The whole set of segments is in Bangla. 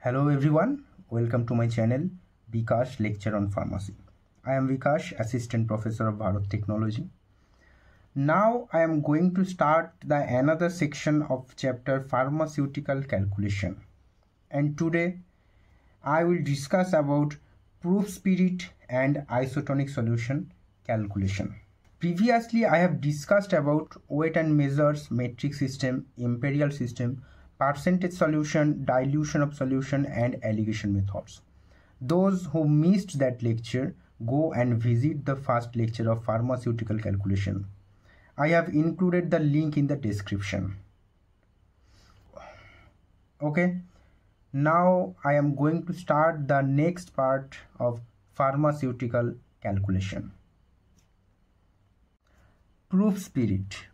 Hello everyone, welcome to my channel Vikash Lecture on Pharmacy. I am Vikash, Assistant Professor of Biotechnology. Now I am going to start another section of chapter Pharmaceutical Calculation. And today I will discuss about proof spirit and isotonic solution calculation. Previously I have discussed about weight and measures, metric system, imperial system, percentage solution, dilution of solution and alligation methods. Those who missed that lecture, go and visit the first lecture of pharmaceutical calculation. I have included the link in the description. Okay, now I am going to start the next part of pharmaceutical calculation. Proof spirit.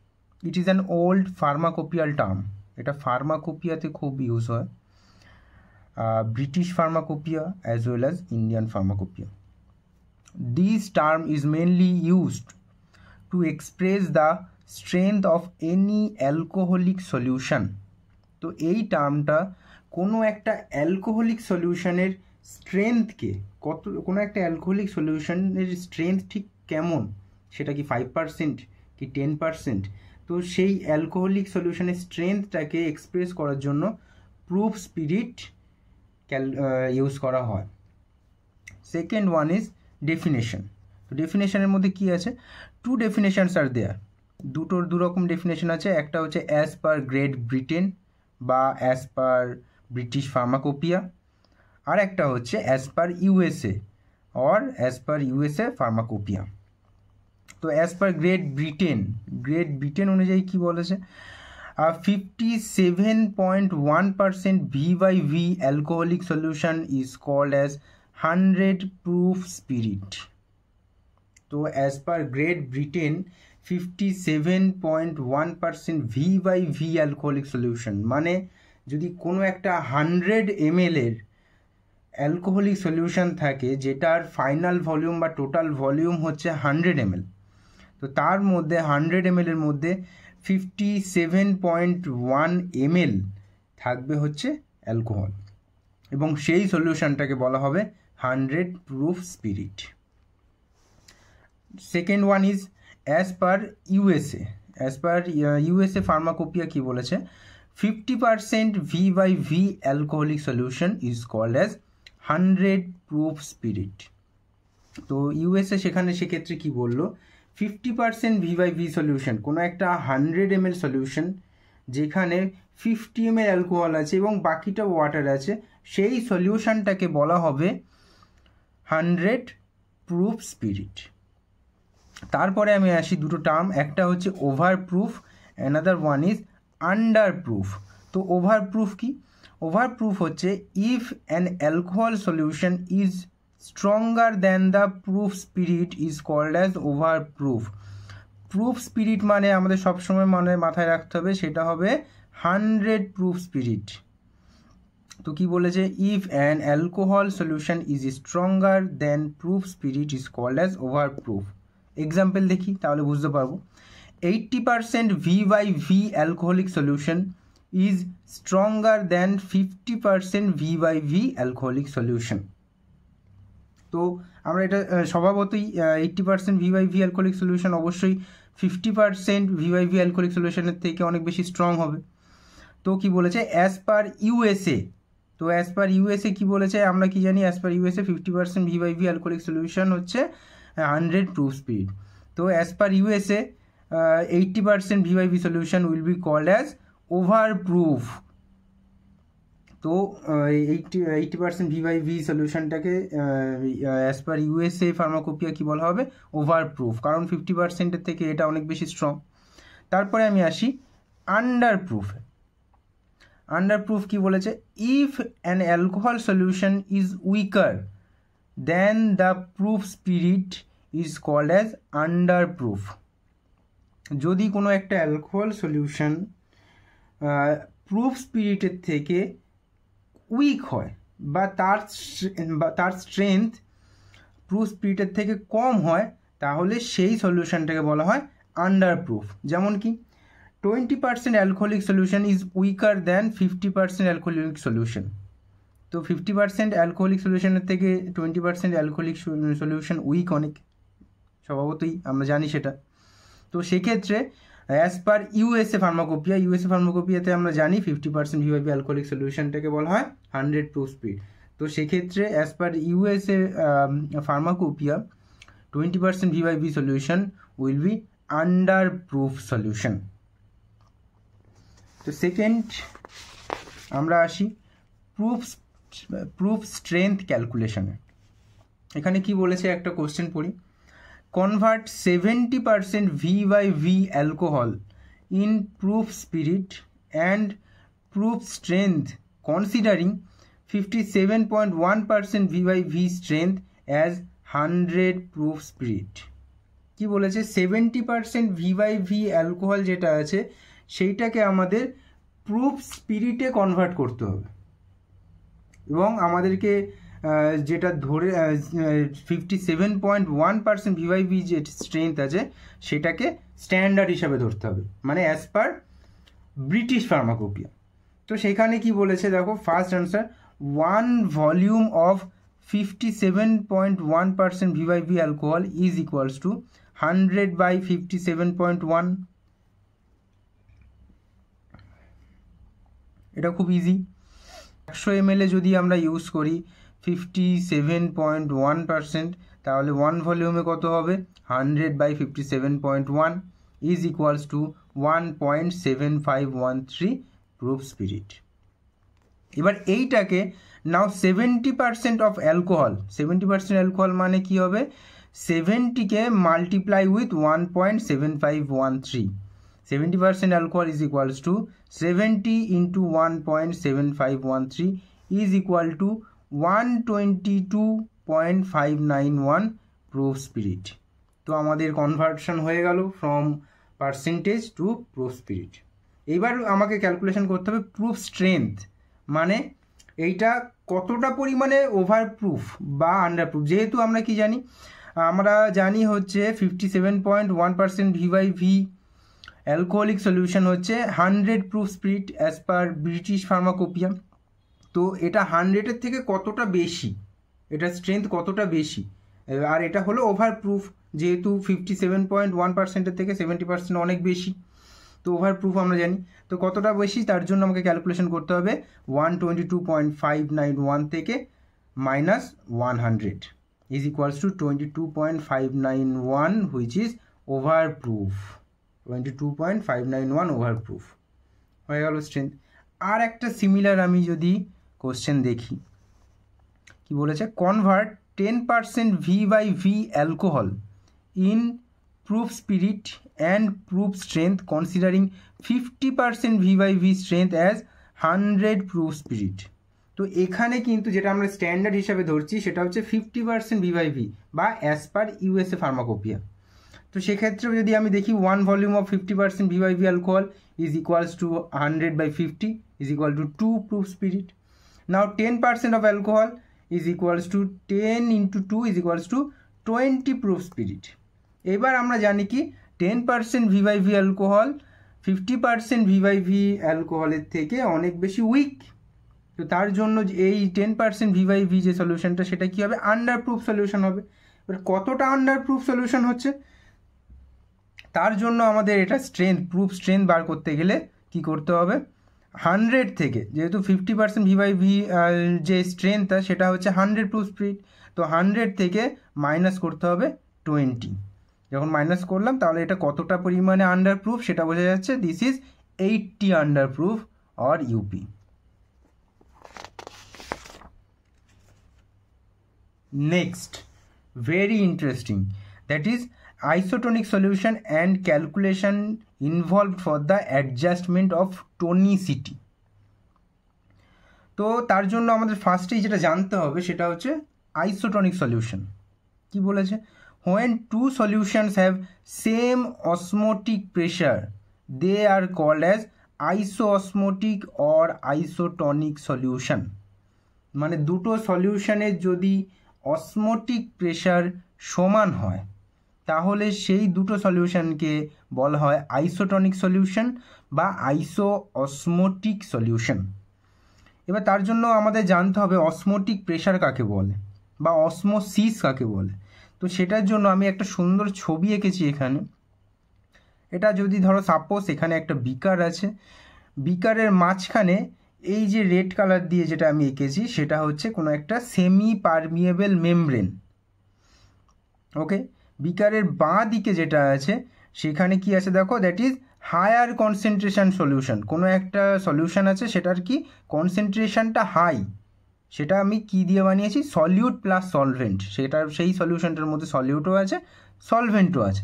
It is an old pharmacopoeial term. এটা ফার্মাকোপিয়াতে খুব ইউজ হয়, British pharmacopoeia as well as Indian pharmacopoeia. This term is mainly used to express the strength of any alcoholic solution. তো এই টার্মটা কোনো একটা অ্যালকোহলিক সলিউশনের স্ট্রেংথকে কোনো একটা অ্যালকোহলিক সলিউশনের স্ট্রেংথ ঠিক কেমন, সেটা কি 5% কি 10%, তো সেই অ্যালকোহলিক সলিউশনের স্ট্রেংথটাকে এক্সপ্রেস করার জন্য প্রুফ স্পিরিট ইউজ করা হয়। Second one is definition. তো ডেফিনেশনের মধ্যে কি আছে? টু ডেফিনেশনস আর দেয়ার, দু রকম ডেফিনেশন আছে। একটা হচ্ছে অ্যাজ পার গ্রেট ব্রিটেন বা অ্যাজ পার ব্রিটিশ ফার্মাকোপিয়া, আর একটা হচ্ছে as per USA or as per USA pharmacopoeia. তো অ্যাজ পার গ্রেট ব্রিটেন অনুযায়ী কি বলেছে? 57.1% V/V alcoholic solution is called as 100 proof spirit. তো অ্যাজ পার great Britain 57.1% V/V alcoholic solution, মানে যদি কোনো একটা 100 ml এর অ্যালকোহলিক সলিউশন থাকে যেটার ফাইনাল ভলিউম বা টোটাল ভলিউম হচ্ছে 100 ml, তো তার মধ্যে 100 ml এর মধ্যে 57.1 ml থাকবে হচ্ছে অ্যালকোহল, এবং সেই সলিউশনটাকে বলা হবে 100 proof spirit. Second one is as per USA pharmacopoeia কি বলেছে? 50% V/V alcoholic solution is called as 100 proof spirit. তো ইউএসএ সেক্ষেত্রে কি বললো? 50% V/V সলিউশন, কোনো একটা 100 ml সলিউশন যেখানে 50 ml অ্যালকোহল আছে এবং বাকিটা ওয়াটার আছে, সেই সলিউশনটাকে বলা হবে 100 প্রুফ স্পিরিট। তারপরে আমি আসি দুটো টার্ম, একটা হচ্ছে over proof, another one is under proof. তো ওভার প্রুফ কি? ওভার প্রুফ হচ্ছে if an alcohol solution is stronger than the proof spirit is called as overproof. Proof spirit মানে আমাদের সবসময় মাথায় রাখতে হবে সেটা হবে 100 প্রুফ স্পিরিট। তো কি বলেছে? If an alcohol solution is stronger than proof spirit is called as overproof. Example দেখি তাহলে বুঝতে পারবো। 80% V/V alcoholic solution is stronger than 50% V/V alcoholic solution. তো আমরা এটা স্বভাবতই 80% V/V অ্যালকোহলিক সলিউশন অবশ্যই 50% V/V অ্যালকোহলিক সলিউশনের থেকে অনেক বেশি স্ট্রং হবে। তো কি বলেছে? অ্যাজ পার ইউএসএ, তো অ্যাজ পার ইউএসএ কি বলেছে? আমরা কি জানি? As per USA 50% V/V alcoholic solution হচ্ছে 100 প্রুফ স্পিরিট। তো as per USA 80% V/V solution will be called as over proof. তো 80% V/V সলিউশনটাকে অ্যাজ পার ইউএসএ ফার্মাকোপিয়া কি বলা হবে? ওভার প্রুফ, কারণ 50%-এর থেকে এটা অনেক বেশি স্ট্রং। তারপরে আমি আসি আন্ডার প্রুফে। আন্ডার প্রুফ কি বলেছে? If an alcohol solution is weaker then the proof spirit is called as under proof. যদি কোনো একটা অ্যালকোহল সলিউশন প্রুফ স্পিরিটের থেকে উইক হয় বা তার স্ট্রেংথ প্রুফ স্পিরিটের থেকে কম হয়, তাহলে সেই সলিউশনটাকে বলা হয় আন্ডার প্রুফ। যেমন কি 20% alcoholic solution is weaker than 50% alcoholic solution. তো 50% অ্যালকোহলিক সলিউশনের থেকে 20% অ্যালকোহলিক সলিউশন উইক অনেক, স্বভাবতই আমরা জানি সেটা। তো সেক্ষেত্রে অ্যাজ পার ইউএসএ ফার্মাকোপিয়াতে আমরা জানি 50% ভিভাইভি অ্যালকোহলিক সলিউশনটাকে বলা হয় 100 প্রুফ স্পিড। তো সেক্ষেত্রে as per USA pharmacopoeia 20% v by v solution will be under proof solution. তো সেকেন্ড আমরা আসি প্রুফ স্ট্রেংথ ক্যালকুলেশনে। এখানে কি বলেছে একটা কোশ্চেন পড়ি, convert 70% V/V alcohol in proof spirit and proof strength considering 57.1% V/V strength as 100 proof spirit। কি বলেছে 70% V/V অ্যালকোহল যেটা আছে সেইটাকে আমাদের প্রুফ স্পিরিটে কনভার্ট করতে হবে এবং আমাদেরকে যেটা ধরে 57.1% ভিভাইভি যে স্ট্রেংথ আছে সেটাকে স্ট্যান্ডার্ড হিসাবে ধরতে হবে, মানে অ্যাজ পার ব্রিটিশ ফার্মাকোপিয়া। তো সেখানে কি বলেছে দেখো, first answer 1 volume of 57.1% v by v alcohol is equals to 100/57.1। এটা খুব ইজি। 100 ml যদি আমরা ইউজ করি 57.1%, তাহলে 1 ভলিউমে কত হবে 100/57.1 is equals two 1.7513 proof spirit. এবার এইটাকে নাও 70% অফ অ্যালকোহল, 70% অ্যালকোহল মানে কি হবে, 70কে multiply with 1.7513, 70% alcohol is equals to 70 into 1.7513 is equal to 122.591 proof spirit। তো আমাদের কনভার্সন হয়ে গেল from percentage to proof spirit. এইবার আমাকে ক্যালকুলেশন করতে হবে প্রুফ স্ট্রেংথ, মানে এইটা কতটা পরিমাণে ওভার প্রুফ বা আন্ডার প্রুফ। যেহেতু আমরা কি জানি, আমরা জানি হচ্ছে 57.1% ভিভাইভি অ্যালকোহলিক সলিউশন হচ্ছে 100 proof spirit as per British pharmacopoeia. তো এটা 100-এর থেকে কতটা বেশি, এটা স্ট্রেংথ কতটা বেশি, আর এটা হলো ওভার প্রুফ, যেহেতু 57.1%-এর থেকে 70% অনেক বেশি, তো ওভার প্রুফ আমরা জানি। তো কতটা বেশি তার জন্য আমাকে ক্যালকুলেশন করতে হবে 122.591 থেকে minus 100 is equals two 22.591 which is over proof, 22.591 over proof হয়ে গেল স্ট্রেংথ। আর একটা সিমিলার আমি যদি কোশ্চেন দেখি, কি বলেছে, convert 10% V/V alcohol in proof spirit and proof strength considering 50% V/V strength as 100 proof spirit. তো এখানে কিন্তু যেটা আমরা স্ট্যান্ডার্ড হিসাবে ধরছি সেটা হচ্ছে 50% V/V বা অ্যাজ পার ইউএসএ ফার্মাকোপিয়া। তো সেক্ষেত্রে যদি আমি দেখি 1 volume of 50% v by v alcohol is equals to 100/50 is equal to 2 proof spirit. Now 10% of alcohol is equals to 10 into 2 is equals to 20 proof spirit. এবার আমরা জানি কি 10% ভিভাইভি অ্যালকোহল 50% ভিভাইভি অ্যালকোহলের থেকে অনেক বেশি উইক। তো তার জন্য এই 10% ভিভাইভি যে সলিউশনটা সেটা কি হবে, আন্ডার প্রুফ সলিউশন হবে। এবার কতটা আন্ডার প্রুফ সলিউশন হচ্ছে, তার জন্য আমাদের এটা স্ট্রেংথ, প্রুফ স্ট্রেংথ বার করতে গেলে কি করতে হবে, 100 থেকে, যেহেতু 50% ভিভাইভি যে স্ট্রেংথটা সেটা হচ্ছে 100 প্রুফ স্পিরিট, তো 100 থেকে মাইনাস করতে হবে 20। যখন মাইনাস করলাম তাহলে এটা কতটা পরিমাণে আন্ডার প্রুফ সেটা বোঝা যাচ্ছে, this is 80 under proof or UP. Next, very interesting, that is isotonic solution and calculation involved for the adjustment of tonicity। তো তার জন্য আমাদের ফার্স্টেই যেটা জানতে হবে সেটা হচ্ছে আইসোটনিক সলিউশন। কি বলেছে, when two solutions have same osmotic pressure they are called as isoosmotic or isotonic solution। মানে দুটো সলিউশনের যদি অসমোটিক প্রেশার সমান হয় তাহলে সেই দুটো সলিউশনকে বলা হয় আইসোটনিক সলিউশন বা আইসো অসমোটিক সলিউশন। এবার তার জন্য আমাদের জানতে হবে অসমোটিক প্রেশার কাকে বলে বা অসমোসিস কাকে বলে। তো সেটার জন্য আমি একটা সুন্দর ছবি এঁকেছি এখানে। এটা যদি ধরো সাপোজ এখানে একটা বিকার আছে, বিকারের মাঝখানে এই যে রেড কালার দিয়ে যেটা আমি এঁকেছি সেটা হচ্ছে কোনো একটা সেমি পারমিয়েবল মেমব্রেন। ওকে, বিকারের বাঁ দিকে যেটা আছে সেখানে কি আছে দেখো, that is higher concentration solution. কোনো একটা সলিউশন আছে সেটার কি কনসেন্ট্রেশনটা হাই, সেটা আমি কি দিয়ে বানিয়েছি, সলিউট প্লাস সলভেন্ট। সেই সলিউশনটার মধ্যে সলিউটও আছে, সলভেন্টও আছে।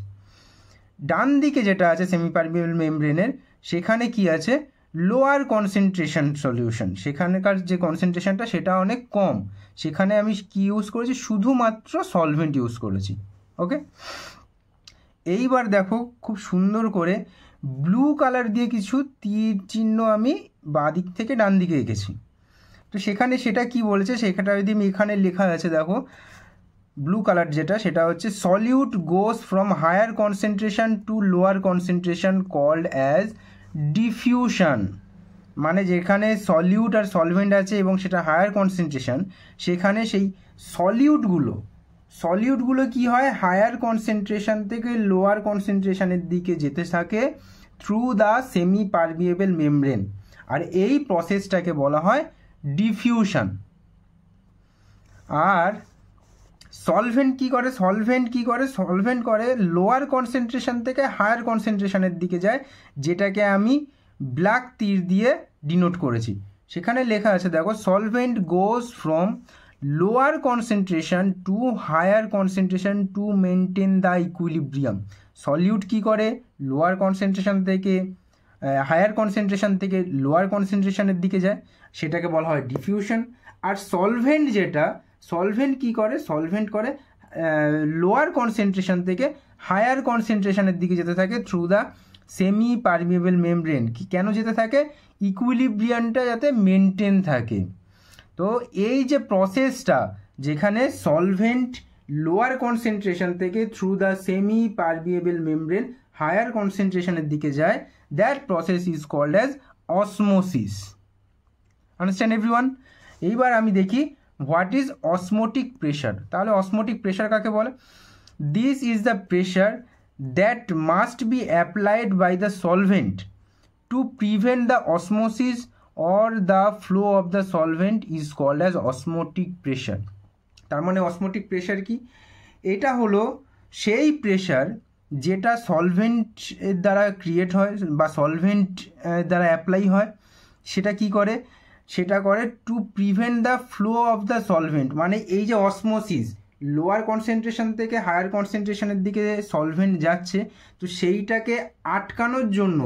ডান দিকে যেটা আছে সেমি পারমিয়েবল মেমব্রেনের, সেখানে কি আছে, লোয়ার কনসেন্ট্রেশন সলিউশন। সেখানকার যে কনসেন্ট্রেশনটা সেটা অনেক কম, সেখানে আমি কি ইউজ করেছি, শুধুমাত্র সলভেন্ট ইউজ করেছি। ওকে, এইবার দেখো খুব সুন্দর করে ব্লু কালার দিয়ে কিছু তীর চিহ্ন আমি বাঁ দিক থেকে ডান দিকে এঁকেছি। তো সেখানে সেটা কি বলেছে, সেটা যদি আমি এখানে লেখা আছে দেখো, ব্লু কালার যেটা, সেটা হচ্ছে solute goes from higher concentration to lower concentration called as diffusion. মানে যেখানে সলিউট আর সলভেন্ট আছে এবং সেটা হায়ার কনসেন্ট্রেশন, সেখানে সেই সলিউটগুলো কি হয়, হায়ার কনসেন্ট্রেশন থেকে লোয়ার কনসেন্ট্রেশনের দিকে যেতে থাকে through the semi permeable membrane, আর এই প্রসেসটাকে বলা হয় ডিফিউশন। আর সলভেন্ট করে লোয়ার কনসেন্ট্রেশন থেকে হায়ার কনসেন্ট্রেশনের দিকে যায়, যেটাকে আমি ব্ল্যাক তীর দিয়ে ডিনোট করেছি। সেখানে লেখা আছে দেখো, solvent goes from lower concentration to higher concentration to maintain the equilibrium. Solute কি করে, লোয়ার কনসেন্ট্রেশন থেকে হায়ার কনসেন্ট্রেশন থেকে লোয়ার কনসেন্ট্রেশনের দিকে যায়, সেটাকে বলা হয় ডিফিউশন। আর সলভেন্ট কি করে, সলভেন্ট করে লোয়ার কনসেন্ট্রেশন থেকে হায়ার কনসেন্ট্রেশনের দিকে যেতে থাকে through the semi permeable membrane. কি কেন যেতে থাকে, ইকুইলিব্রিয়ামটা যাতে মেনটেন থাকে। তো এই যে প্রসেসটা, যেখানে সলভেন্ট লোয়ার কনসেন্ট্রেশন থেকে through the semi permeable membrane higher কনসেন্ট্রেশনের দিকে যায়, that process is called as osmosis. Understand everyone? এইবার আমি দেখি হোয়াট ইজ অসমোটিক প্রেশার। তাহলে অসমোটিক প্রেশার কাকে বলে? This is the pressure that must be applied by the solvent to prevent the osmosis or the flow of the solvent is called as osmotic pressure. তার মানে অসমোটিক প্রেশার কি? এটা হলো সেই প্রেশার যেটা সলভেন্ট দ্বারা ক্রিয়েট হয় বা সলভেন্ট দ্বারা অ্যাপ্লাই হয়। সেটা কি করে, সেটা করে two prevent the flow of the solvent. মানে এই যে অসমোসিস, লোয়ার কনসেন্ট্রেশন থেকে হায়ার কনসেন্ট্রেশনের দিকে সলভেন্ট যাচ্ছে, তো সেইটাকে আটকানোর জন্য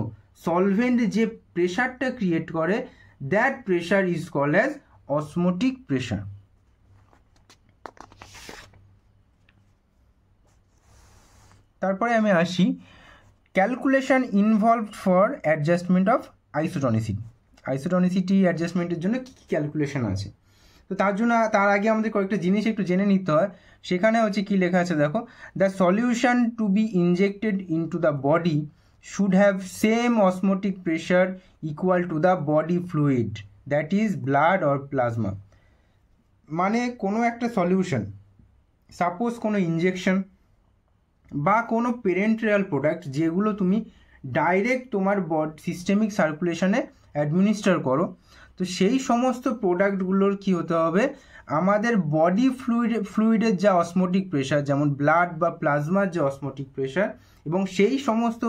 সলভেন্ট যে প্রেশারটা ক্রিয়েট করে, that pressure is called as osmotic pressure. তারপরে আমি আসি calculation involved for adjustment of isotonicity. Isotonicity অ্যাডজাস্টমেন্টের জন্য কী কী ক্যালকুলেশন আছে, তো তার আগে আমাদের কয়েকটা জিনিস একটু জেনে নিতে হয়। সেখানে হচ্ছে কি লেখা আছে দেখো, the solution to B injected into the body should have same osmotic pressure equal to the body fluid, that is blood or plasma. মানে কোনো একটা সলিউশন, সাপোজ কোনো ইনজেকশন বা কোনো পেরেন্টেরাল প্রোডাক্ট, যেগুলো তুমি ডাইরেক্ট তোমার সিস্টেমিক সার্কুলেশনে অ্যাডমিনিস্টার করো, তো সেই সমস্ত প্রোডাক্টগুলোর কি হতে হবে, আমাদের বডি ফ্লুইডের যা অসমোটিক প্রেশার, যেমন ব্লাড বা প্লাজমার যে অসমোটিক প্রেশার, এবং সেই সমস্ত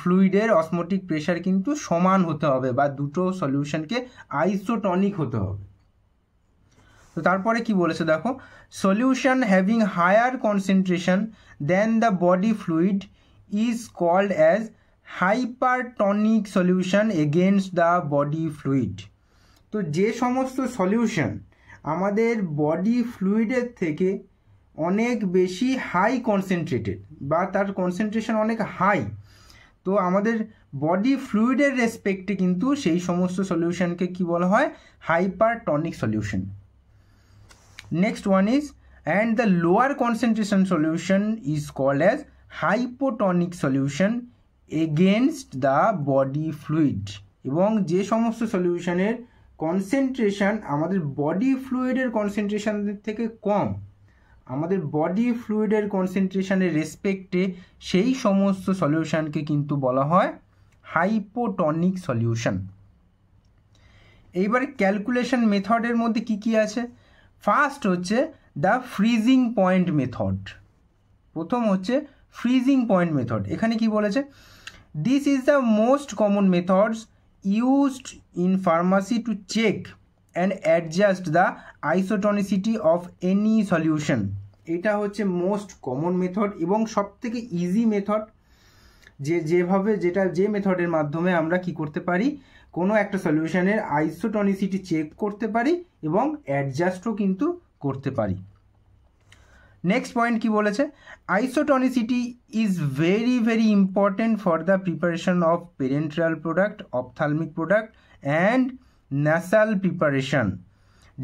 ফ্লুইডের অসমোটিক প্রেশার কিন্তু সমান হতে হবে, বা দুটো সলিউশনকে আইসোটনিক হতে হবে। তো তারপরে কি বলেছে দেখো, solution having higher concentration then the body fluid is called as hypertonic solution against the body fluid. তো যে সমস্ত সলিউশন আমাদের বডি ফ্লুইডের থেকে অনেক বেশি হাই কনসেন্ট্রেটেড বা তার কনসেন্ট্রেশন অনেক হাই, তো আমাদের বডি ফ্লুইডের রেসপেক্টে কিন্তু সেই সমস্ত সলিউশনকে কি বলা হয়, hypertonic solution. Next one is and the lower concentration solution is called as hypotonic solution against the body fluid. এবং যে সমস্ত সলিউশনের কনসেন্ট্রেশন আমাদের বডি ফ্লুইডের কনসেন্ট্রেশনের থেকে কম, আমাদের বডি ফ্লুইডের কনসেন্ট্রেশনের রেসপেক্টে সেই সমস্ত সলিউশনকে কিন্তু বলা হয় হাইপোটনিক সলিউশন। এইবারে ক্যালকুলেশন মেথডের মধ্যে কি কি আছে? ফার্স্ট হচ্ছে দ্য ফ্রিজিং পয়েন্ট মেথড। প্রথম হচ্ছে ফ্রিজিং পয়েন্ট মেথড। এখানে কি বলেছে? This is the most common methods used in pharmacy to check and adjust the isotonicity of any solution. এটা হচ্ছে মোস্ট কমন মেথড এবং সবথেকে ইজি মেথড, যে মেথডের মাধ্যমে আমরা কি করতে পারি, কোনো একটা সলিউশনের আইসোটনিসিটি চেক করতে পারি এবং অ্যাডজাস্টও কিন্তু করতে পারি। নেক্সট পয়েন্ট কি বলেছে? Isotonicity is very very important for the preparation of parenteral product, ophthalmic product and nasal preparation.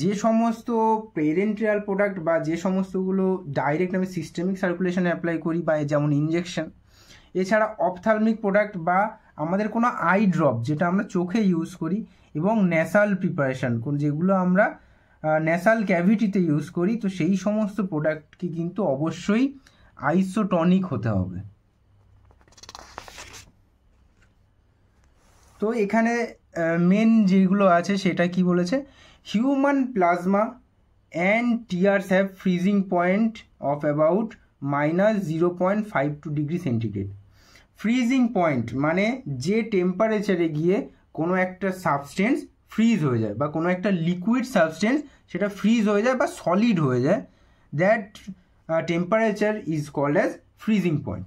যে সমস্ত পেরেন্ট্রাল প্রোডাক্ট বা যে সমস্তগুলো ডাইরেক্ট আমি সিস্টেমিক সার্কুলেশনে অ্যাপ্লাই করি বা যেমন ইনজেকশন, এছাড়া অপথ্যালমিক প্রোডাক্ট বা আমাদের কোনো আই ড্রপ যেটা আমরা চোখে ইউজ করি, এবং ন্যাসাল প্রিপারেশন যেগুলো আমরা ন্যাসাল ক্যাভিটিতে ইউজ করি, তো সেই সমস্ত প্রোডাক্টকে কিন্তু অবশ্যই আইসোটনিক হতে হবে। তো এখানে মেন যেগুলো আছে সেটা কি বলেছে? Human plasma and tears have freezing point of about -0.52 degree centigrade. Freezing point মানে যে টেম্পারেচারে গিয়ে কোনো একটা সাবস্টেন্স ফ্রিজ হয়ে যায় বা কোনো একটা লিকুইড সাবস্টেন্স সেটা ফ্রিজ হয়ে যায় বা সলিড হয়ে যায়, that temperature is called as freezing point.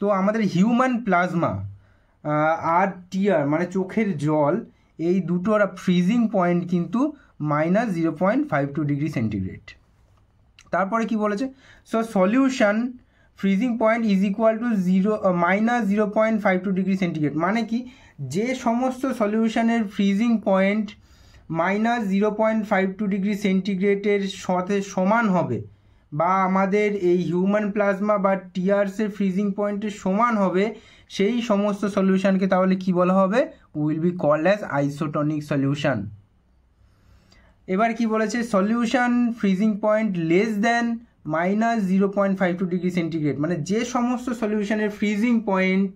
তো আমাদের হিউম্যান প্লাজমা আর টিয়ার মানে চোখের জল, এই দুটোর ফ্রিজিং পয়েন্ট কিন্তু -0.52 ডিগ্রি সেন্টিগ্রেড। তারপরে কি বলেছে? So solution freezing point is equal two -0.52 degree centigrade. মানে কি, যে সমস্ত সলিউশনের ফ্রিজিং পয়েন্ট -0.52 ডিগ্রি সেন্টিগ্রেডের সাথে সমান হবে বা আমাদের এই হিউম্যান প্লাজমা বা টিয়ার্সের ফ্রিজিং পয়েন্টের সমান হবে, সেই সমস্ত সলিউশনকে তাহলে কি বলা হবে? Will be called as isotonic solution. এবার কি বলেছে? Solution freezing point less than -0.52 degree centigrade, মানে যে সমস্ত সলিউশনের ফ্রিজিং পয়েন্ট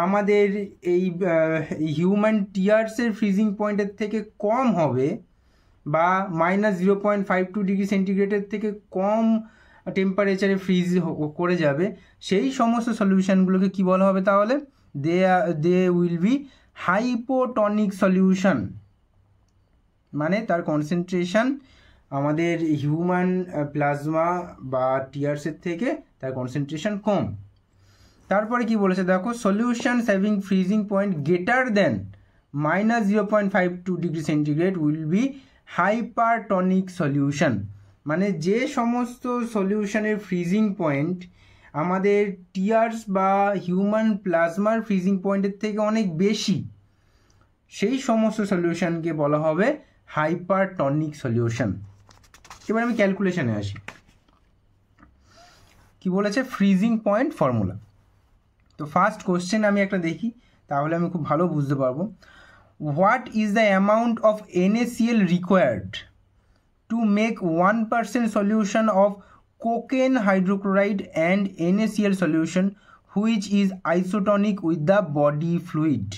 আমাদের এই হিউম্যান টিয়ার্সের ফ্রিজিং পয়েন্টের থেকে কম হবে বা -0.52 ডিগ্রি সেন্টিগ্রেডের থেকে কম টেম্পারেচারে ফ্রিজ করে যাবে, সেই সমস্ত সলিউশনগুলোকে কি বলা হবে তাহলে? They will be hypotonic solution. মানে তার কনসেন্ট্রেশন আমাদের হিউম্যান প্লাজমা বা টিয়ার্সের থেকে তার কনসেন্ট্রেশন কম। তারপরে কি বলেছে দেখো? Solution having freezing point greater than -0.52 degree centigrade will be hypertonic solution. মানে যে সমস্ত সলিউশনের ফ্রিজিং পয়েন্ট আমাদের টিয়ার্স বা হিউম্যান প্লাজমার ফ্রিজিং পয়েন্টের থেকে অনেক বেশি, সেই সমস্ত সলিউশনকে বলা হবে হাইপারটনিক সলিউশন। এবার আমি ক্যালকুলেশনে আসি। কি বলেছে? Freezing point formula. তো ফার্স্ট কোশ্চেন আমি একটা দেখি, তাহলে আমি খুব ভালো বুঝতে পারবো। What is the amount of NaCl required to make 1% solution of cocaine hydrochloride and NaCl solution which is isotonic with the body fluid.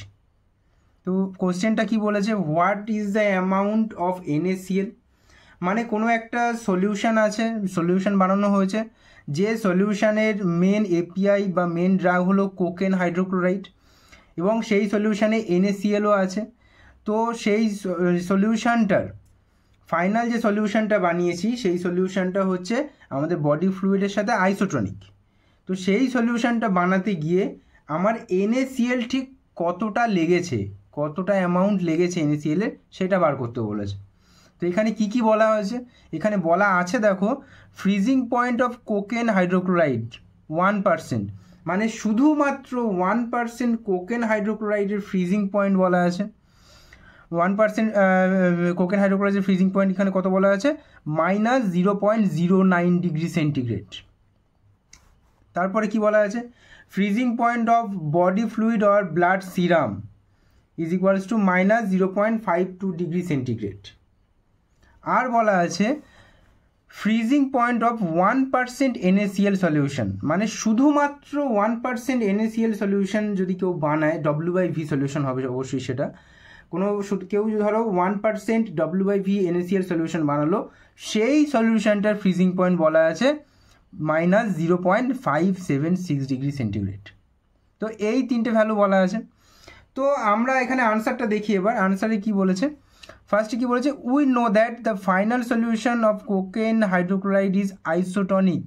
তো কোশ্চেনটা কি বলেছে? What is the amount of NaCl, মানে কোনো একটা সলিউশন আছে, সলিউশন বানানো হয়েছে, যে সলিউশনের মেন এপিআই বা মেন ড্রাগ হলো কোকেন হাইড্রোক্লোরাইড এবং সেই সলিউশনে NaClও আছে। তো সেই সলিউশনটার ফাইনাল যে সলিউশনটা বানিয়েছি সেই সলিউশনটা হচ্ছে আমাদের বডি ফ্লুইডের সাথে আইসোটনিক। তো সেই সলিউশনটা বানাতে গিয়ে আমার NaCl ঠিক কতটা লেগেছে, কতটা অ্যামাউন্ট লেগেছে NaCl এর, সেটা বার করতে বলেছে। তো এখানে কি কি বলা হয়েছে? এখানে বলা আছে দেখো, freezing point of cocaine hydrochloride 1%, মানে শুধুমাত্র 1% কোকেন হাইড্রোক্লোরাইডের ফ্রিজিং পয়েন্ট বলা আছে। 1% কোকেন হাইড্রোক্লোরাইডের ফ্রিজিং পয়েন্ট এখানে কত বলা আছে? -0.09 ডিগ্রি সেন্টিগ্রেড। তারপরে কি বলা আছে? Freezing point of body fluid or blood serum is equals to minus 0.52 degree centigrade. আর বলা আছে freezing point of 1% NaCl solution, মানে শুধুমাত্র 1% NaCl সলিউশন যদি কেউ বানায়, W/V সলিউশন হবে অবশ্যই সেটা। কেউ ধরো 1% W/V NaCl সলিউশন বানালো, সেই সলিউশনটার ফ্রিজিং পয়েন্ট বলা আছে মাইনাস 0.576 ডিগ্রি সেন্টিগ্রেড। তো এই তিনটে ভ্যালু বলা আছে। তো আমরা এখানে আনসারটা দেখি এবার। আনসারে কি বলেছে, ফার্স্টে কি বলেছে, we know that the final solution of cocaine hydrochloride is isotonic.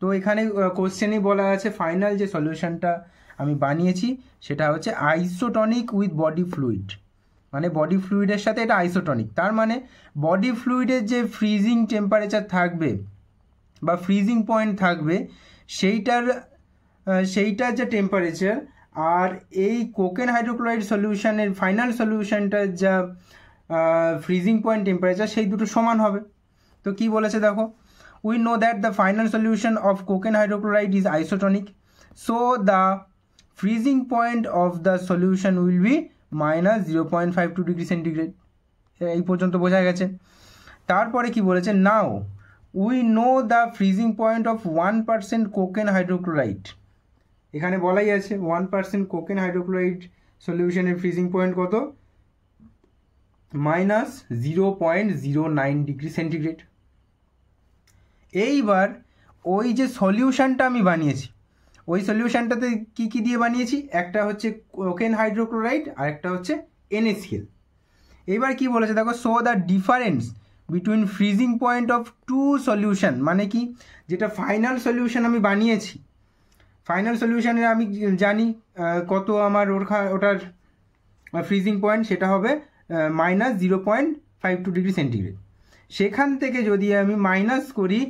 তো এখানে কোশ্চেনেই বলা আছে ফাইনাল যে সলিউশনটা আমি বানিয়েছি সেটা হচ্ছে আইসোটনিক উইথ বডি ফ্লুইড, মানে বডি ফ্লুইডের সাথে এটা আইসোটনিক। তার মানে বডি ফ্লুইডের যে ফ্রিজিং টেম্পারেচার থাকবে বা ফ্রিজিং পয়েন্ট থাকবে সেইটার যে টেম্পারেচার আর এই কোকেন হাইড্রোক্লোরাইড সলিউশনের ফাইনাল সলিউশনটার যা ফ্রিজিং পয়েন্ট টেম্পারেচার সেই দুটো সমান হবে। তো কি বলেছে দেখো, we know that the final solution of cocaine hydrochloride is isotonic, so the freezing point of the solution will B minus 0.52 degree centigrade. এই পর্যন্ত বোঝা গেছে। তারপরে কি বলেছে, now we know the freezing point of 1% cocaine hydrochloride. এখানে বলাই আছে 1% কোকেন হাইড্রোক্লোরাইড সলিউশনের ফ্রিজিং পয়েন্ট কত, মাইনাস 0.09 ডিগ্রি সেন্টিগ্রেড। এইবার ওই যে সলিউশনটা আমি বানিয়েছি, ওই সলিউশনটাতে কি কি দিয়ে বানিয়েছি, একটা হচ্ছে কোকেন হাইড্রোক্লোরাইড আর একটা হচ্ছে NaCl। এবার কি বলেছে দেখো, so the difference between freezing point of two solution, মানে কি যেটা ফাইনাল সলিউশন আমি বানিয়েছি, ফাইনাল সলিউশনের আমি জানি কত আমার ওটার ফ্রিজিং পয়েন্ট, সেটা হবে মাইনাস 0.52 ডিগ্রি সেন্টিগ্রেড। সেখান থেকে যদি আমি মাইনাস করি,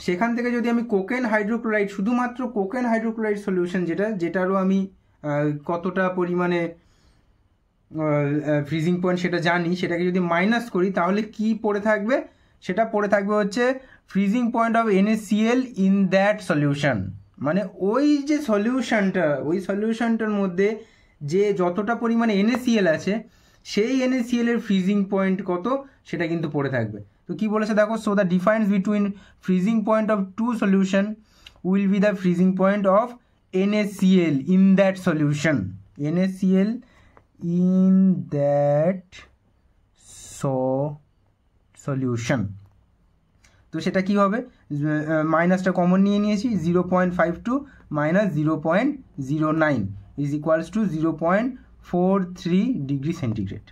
সেখান থেকে যদি আমি কোকেন হাইড্রোক্লোরাইড, শুধুমাত্র কোকেন হাইড্রোক্লোরাইড সলিউশন যেটারও আমি কতটা পরিমাণে ফ্রিজিং পয়েন্ট সেটা জানি, সেটাকে যদি মাইনাস করি তাহলে কি পড়ে থাকবে, সেটা পড়ে থাকবে হচ্ছে freezing point of NaCl in that solution. মানে ওই যে সলিউশনটা, ওই সলিউশনটার মধ্যে যে যতটা পরিমাণে NaCl আছে সেই NaCl এর ফ্রিজিং পয়েন্ট কত সেটা কিন্তু পড়ে থাকবে। তো কি বলেছে দেখো, so the difference between freezing point of two solution will be the freezing point of NaCl in that solution, NaCl in that solution. তো সেটা কি হবে, মাইনাসটা কমন নিয়ে নিয়েছি, 0.52 minus 0.09 is equals to 0.43 degree centigrade.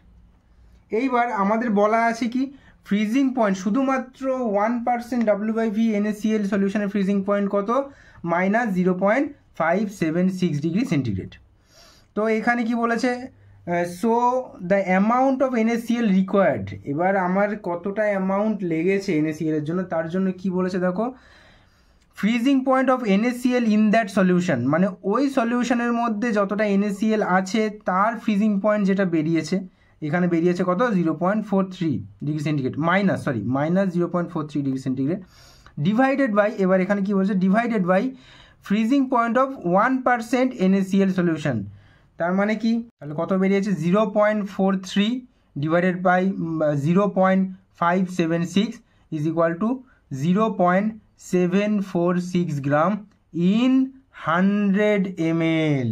এইবার আমাদের বলা আছে কি, ফ্রিজিং পয়েন্ট শুধুমাত্র 1% W/V NaCl সলিউশনের ফ্রিজিং পয়েন্ট কত, মাইনাস 0.576 ডিগ্রি সেন্টিগ্রেড। তো এখানে কি বলেছে, so the amount of NaCl required, এবার আমার কতটা অ্যামাউন্ট লেগেছে NaCl এর জন্য, তার জন্য কি বলেছে দেখো, freezing point of NaCl in that solution, মানে ওই সলিউশনের মধ্যে যতটা NaCl আছে তার ফ্রিজিং পয়েন্ট যেটা বেরিয়েছে, এখানে বেরিয়েছে কত, 0.43 degree centigrade, minus 0.43 degree centigrade, divided by, এবার এখানে কি বলছে, divided by freezing point of 1% NaCl solution. তার মানে কি, তাহলে কত বেরিয়েছে, 0.43 divided by 0.576 is equal to 0.746 gram in 100 ml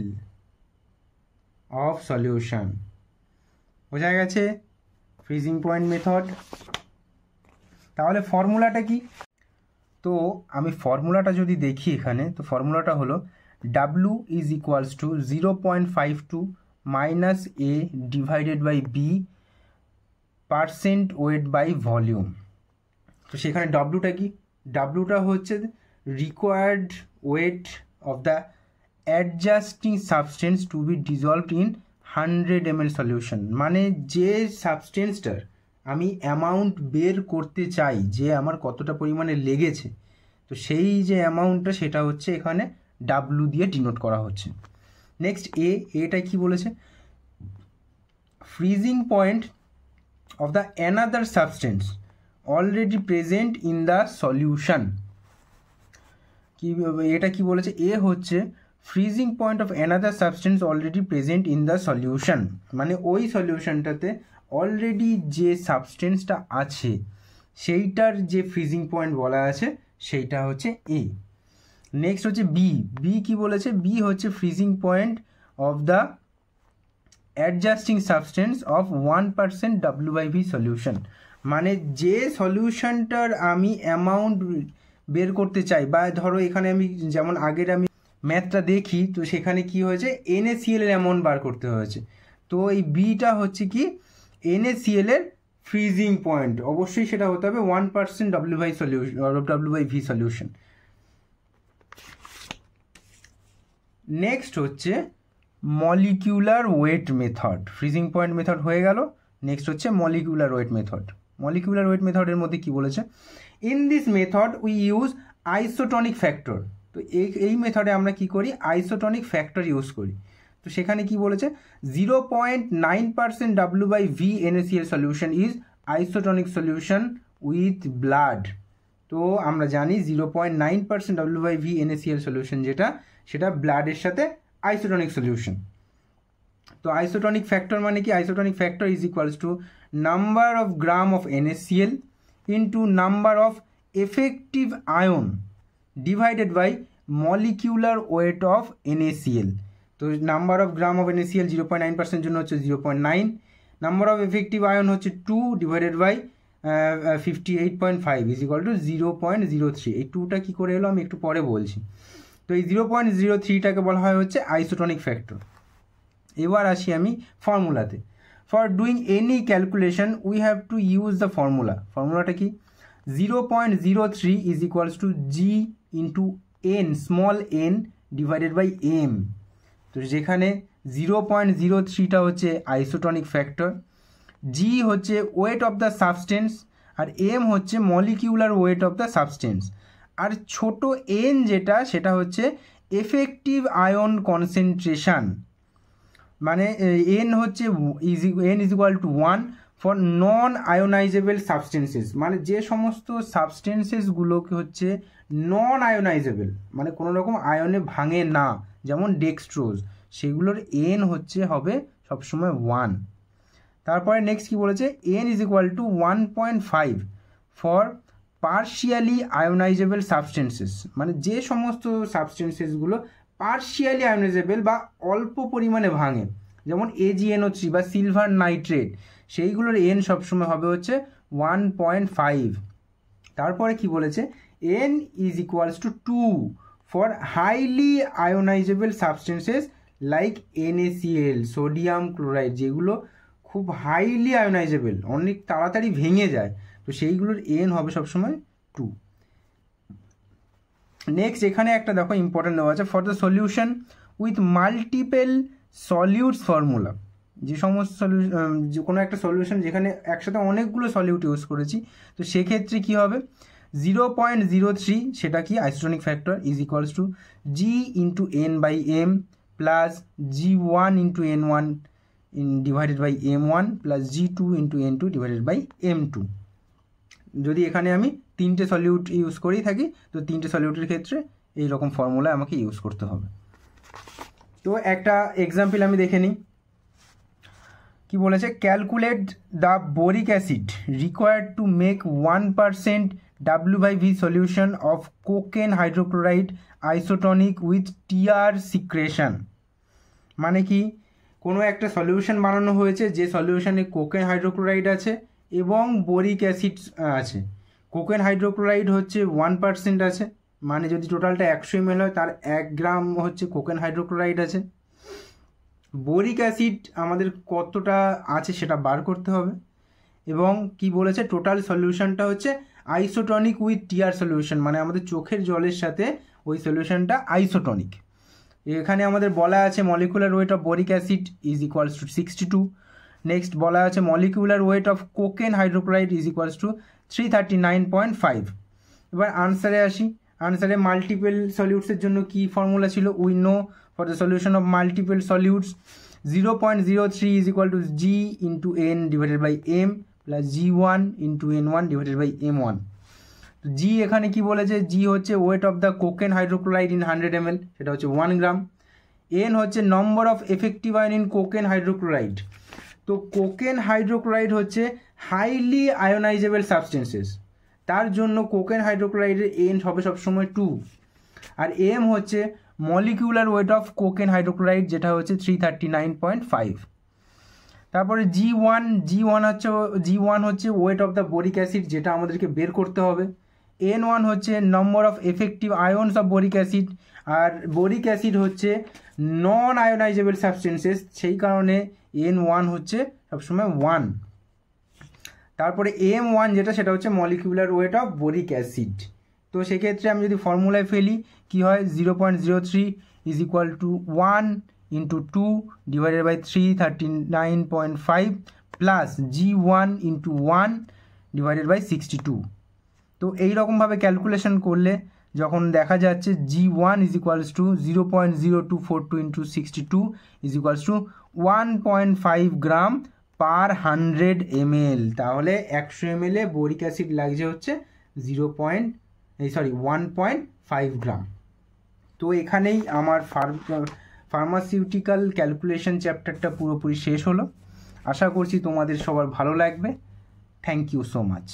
of solution. বোঝা গেছে ফ্রিজিং পয়েন্ট মেথড। তাহলে ফর্মুলাটা কি, তো আমি ফর্মুলাটা যদি দেখি এখানে, তো ফর্মুলাটা হলো W is equals to 0.52 minus A divided by B percent weight by volume. তো সেখানে ডব্লুটা কি, ডাব্লুটা হচ্ছে required weight of the adjusting substance to be dissolved in 100 ml solution, মানে যে সাবস্টেন্সটার আমি অ্যামাউন্ট বের করতে চাই, যে আমার কতটা পরিমাণে লেগেছে, তো সেই যে অ্যামাউন্টটা সেটা হচ্ছে এখানে ডাব্লু দিয়ে ডিনোট করা হচ্ছে। নেক্সট এটা কি বলেছে, freezing point of the another substance already present in the solution. কি এটা কি বলেছে, এ হচ্ছে freezing point of another substance already present in the solution, মানে ওই সলিউশনটাতে অলরেডি যে সাবস্টেন্সটা আছে সেইটার যে ফ্রিজিং পয়েন্ট বলা আছে সেইটা হচ্ছে এ। নেক্সট হচ্ছে বি। বি কি বলেছে? বি হচ্ছে freezing point of the adjusting substance of 1% W/V solution, মানে যে সলিউশনটার আমি অ্যামাউন্ট বের করতে চাই, বা ধরো এখানে আমি যেমন আগের আমি ম্যাথটা দেখি, তো সেখানে কি হয়েছে NaCl এর অ্যামাউন্ট বার করতে হয়েছে। তো এই বিটা হচ্ছে কি NaCl এর ফ্রিজিং পয়েন্ট, অবশ্যই সেটা হতে হবে 1% W/V সলিউশন। নেক্সট হচ্ছে molecular weight method. Freezing point method হয়ে গেল, নেক্সট হচ্ছে molecular weight method. Molecular weight মেথডের মধ্যে কি বলেছে? In this method we use isotonic factor. তো এই মেথডে আমরা কি করি? আইসোটনিক ফ্যাক্টর ইউজ করি। তো সেখানে কি বলেছে? 0.9% W/V NaCl solution is isotonic solution with blood. তো আমরা জানি 0.9% W/V NaCl সলিউশন যেটা, সেটা ব্লাডের সাথে আইসোটনিক সলিউশন। তো আইসোটনিক ফ্যাক্টর মানে কি? Isotonic factor is equals to number of gram of NaCl into number of effective ion divided by molecular weight of NaCl। তো number of gram of NaCl 0.9% জন্য হচ্ছে 0.9, নাম্বার অফ এফেক্টিভ আয়ন হচ্ছে 2 divided by 58.5 is equal to 0.03। এই 2টা কী করে এলো আমি একটু পরে বলছি। তো এই 0.03টাকে বলা হয় হচ্ছে আইসোটনিক ফ্যাক্টর। এবার আসি আমি ফর্মুলাতে। For doing any calculation we have to use the formula. ফর্মুলাটা কি? 0.03 is equals to G into N, small N divided by M. তো যেখানে 0.03টা হচ্ছে আইসোটনিক ফ্যাক্টর, জি হচ্ছে ওয়েট অফ দ্য সাবস্টেন্স, আর এম হচ্ছে molecular weight of the substance, আর ছোট এন যেটা সেটা হচ্ছে এফেক্টিভ আয়ন কনসেন্ট্রেশন, মানে এন হচ্ছে N is equal to 1 for non ionizable substances, মানে যে সমস্ত সাবস্টেন্সেসগুলোকে হচ্ছে নন আয়োনাইজেবল, মানে কোনো রকম আয়নে ভাঙে না, যেমন ডেক্সট্রোজ, সেগুলোর এন হচ্ছে হবে সবসময় 1। তারপরে নেক্সট কি বলেছে? N is equal to 1.5 for partially ionizable substances, মানে যে সমস্ত সাবস্টেন্সেসগুলো পার্শিয়ালি আয়োনাইজেবল বা অল্প পরিমাণে ভাঙে, যেমন AgNO3 বা সিলভার নাইট্রেট, সেইগুলোর এন সবসময় হবে হচ্ছে 1.5। তারপরে কি বলেছে? N is equals to 2 for highly আয়োনাইজেবল substances like NaCl, sodium chloride, যেগুলো খুব হাইলি আয়োনাইজেবল, অনেক তাড়াতাড়ি ভেঙে যায়, তো সেইগুলোর এন হবে সবসময় 2। নেক্সট এখানে একটা দেখো ইম্পর্টেন্ট দেওয়া আছে, for the solution with multiple সলিউটস formula. যে সমস্ত যে কোনো একটা সলিউশন যেখানে একসাথে অনেকগুলো সলিউট ইউজ করেছি, তো সেক্ষেত্রে কী হবে? 0.03 সেটা কি isotonic factor is equals to G into N by M plus G1 into N1 divided by M1 plus G2 into N2 divided by M2। যদি এখানে আমি 3টে সলিউট ইউজ করেই থাকি, তো 3টে সলিউটের ক্ষেত্রে এইরকম ফর্মুলা আমাকে ইউজ করতে হবে। তো একটা এক্সাম্পল আমি দেখে নিই। কি বলেছে? Calculate the boric acid required to make 1% W/V solution of cocaine hydrochloride isotonic with TR secretion. মানে কি? কোনো একটা সলিউশন বানানো হয়েছে, যে সলিউশনে কোকেন হাইড্রোক্লোরাইড আছে এবং বোরিক অ্যাসিড আছে। কোকেন হাইড্রোক্লোরাইড হচ্ছে 1% আছে, মানে যদি টোটালটা 100 ml হয় তার 1 গ্রাম হচ্ছে কোকেন হাইড্রোক্লোরাইড আছে। বোরিক অ্যাসিড আমাদের কতটা আছে সেটা বার করতে হবে, এবং কি বলেছে? টোটাল সলিউশনটা হচ্ছে আইসোটনিক উইথ TR সলিউশন, মানে আমাদের চোখের জলের সাথে ওই সলিউশনটা আইসোটনিক। এখানে আমাদের বলা আছে molecular weight of boric acid is equals two 62। Next বলা আছে molecular weight of cocaine hydrochloride is equals two 339.5। এবার আনসারে আসি। আনসারে মাল্টিপল সলিউটসের জন্য কি ফর্মুলা ছিল? We know for the solution of multiple solutes 0.03 is equal to G into N divided by M plus G1 into N1 divided by M1। তো জি এখানে কি বলেছে, জি হচ্ছে weight of the cocaine hydrochloride in 100 ml, সেটা হচ্ছে 1 গ্রাম। এন হচ্ছে number of effective ion in cocaine hydrochloride. তো কোকেন হাইড্রোক্লোরাইড হচ্ছে হাইলি আয়োনাইজেবল সাবস্টেন্সেস, তার জন্য কোকেন হাইড্রোক্লোরাইডের এন হবে সবসময় 2। আর এম হচ্ছে molecular weight of cocaine hydrochloride, যেটা হচ্ছে 339.5। তারপরে জি ওয়ান হচ্ছে weight of the boric acid, যেটা আমাদেরকে বের করতে হবে। N1 হচ্ছে number of effective ions of boric acid, আর বোরিক অ্যাসিড হচ্ছে নন আয়োনাইজেবল সাবস্টেন্সেস, সেই কারণে N1 হচ্ছে সবসময় 1। তারপরে M1 যেটা, সেটা হচ্ছে molecular weight of boric acid. তো সেক্ষেত্রে আমি যদি ফর্মুলায় ফেলি কি হয়, 0.03 is equal to 1 into 2 divided by 339.5 plus G1 into 1 divided by 62। তো এইরকমভাবে ক্যালকুলেশন করলে যখন দেখা যাচ্ছে G1 is equals to 0.0242 into 62 is equals to 1.5 gram per 100 ml, তাহলে 100 ml এ বোরিক অ্যাসিড লাগছে হচ্ছে 1.5 গ্রাম। তো এখানেই আমার ফার্মাসিউটিক্যাল ক্যালকুলেশন চ্যাপ্টারটা পুরোপুরি শেষ হলো। আশা করছি তোমাদের সবার ভালো লাগবে। Thank you so much.